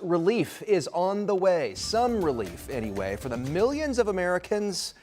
Relief is on the way, some relief anyway, for the millions of Americans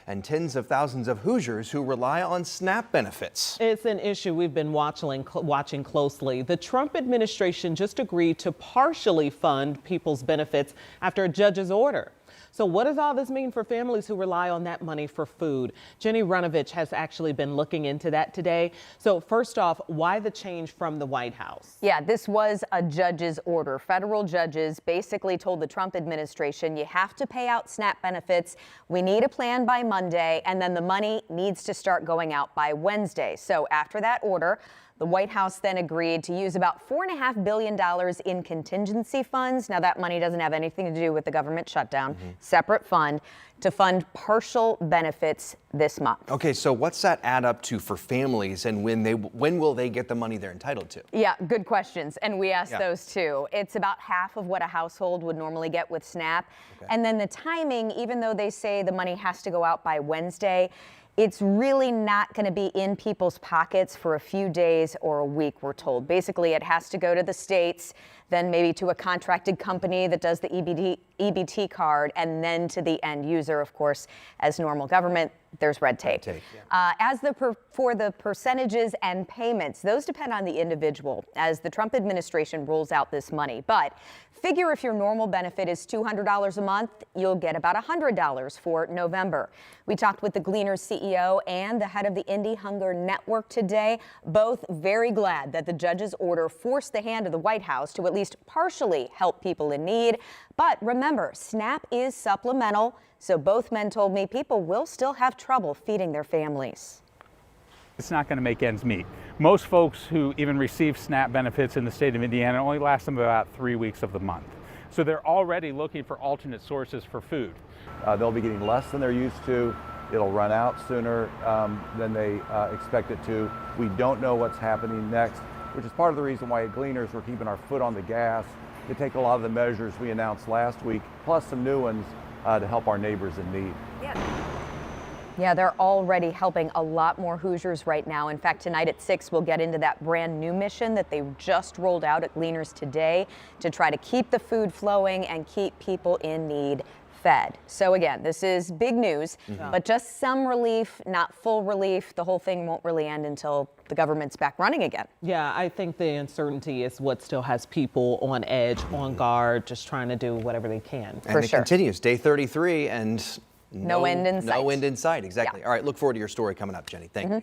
and tens of thousands of Hoosiers who rely on SNAP benefits. It's an issue we've been watching closely. The Trump administration just agreed to partially fund people's benefits after a judge's order. So what does all this mean for families who rely on that money for food? Jenny Runovich has actually been looking into that today. So first off, why the change from the White House? Yeah, this was a judge's order. Federal judges basically told the Trump administration, you have to pay out SNAP benefits. We need a plan by Monday, and then the money needs to start going out by Wednesday. So after that order, the White House then agreed to use about $4.5 billion in contingency funds. Now, that money doesn't have anything to do with the government shutdown, separate fund, to fund partial benefits this month. Okay, so what's that add up to for families, and when will they get the money they're entitled to? Yeah, good questions. And we asked those too. It's about half of what a household would normally get with SNAP. Okay. And then the timing, even though they say the money has to go out by Wednesday, it's really not going to be in people's pockets for a few days or a week, we're told. Basically, it has to go to the states, then maybe to a contracted company that does the EBT card, and then to the end user. Of course, as normal government, there's red tape. For the percentages and payments, those depend on the individual as the Trump administration rolls out this money. But figure if your normal benefit is $200 a month, you'll get about $100 for November. We talked with the Gleaners CEO and the head of the Indie Hunger Network today, both very glad that the judge's order forced the hand of the White House to at least partially help people in need. But remember, SNAP is supplemental, so both men told me people will still have trouble feeding their families. It's not going to make ends meet. Most folks who even receive SNAP benefits in the state of Indiana only last them about 3 weeks of the month. So they're already looking for alternate sources for food. They'll be getting less than they're used to. It'll run out sooner than they expect it to. We don't know what's happening next, which is part of the reason why at Gleaners we're keeping our foot on the gas to take a lot of the measures we announced last week, plus some new ones to help our neighbors in need. Yeah, they're already helping a lot more Hoosiers right now. In fact, tonight at 6, we'll get into that brand new mission that they just rolled out at Gleaners today to try to keep the food flowing and keep people in need fed. So again, this is big news, but just some relief, not full relief. The whole thing won't really end until the government's back running again. Yeah, I think the uncertainty is what still has people on edge, on guard, just trying to do whatever they can. And it continues, day 33, and no end in sight. No end in sight, exactly. All right, look forward to your story coming up, Jenny. Thank you.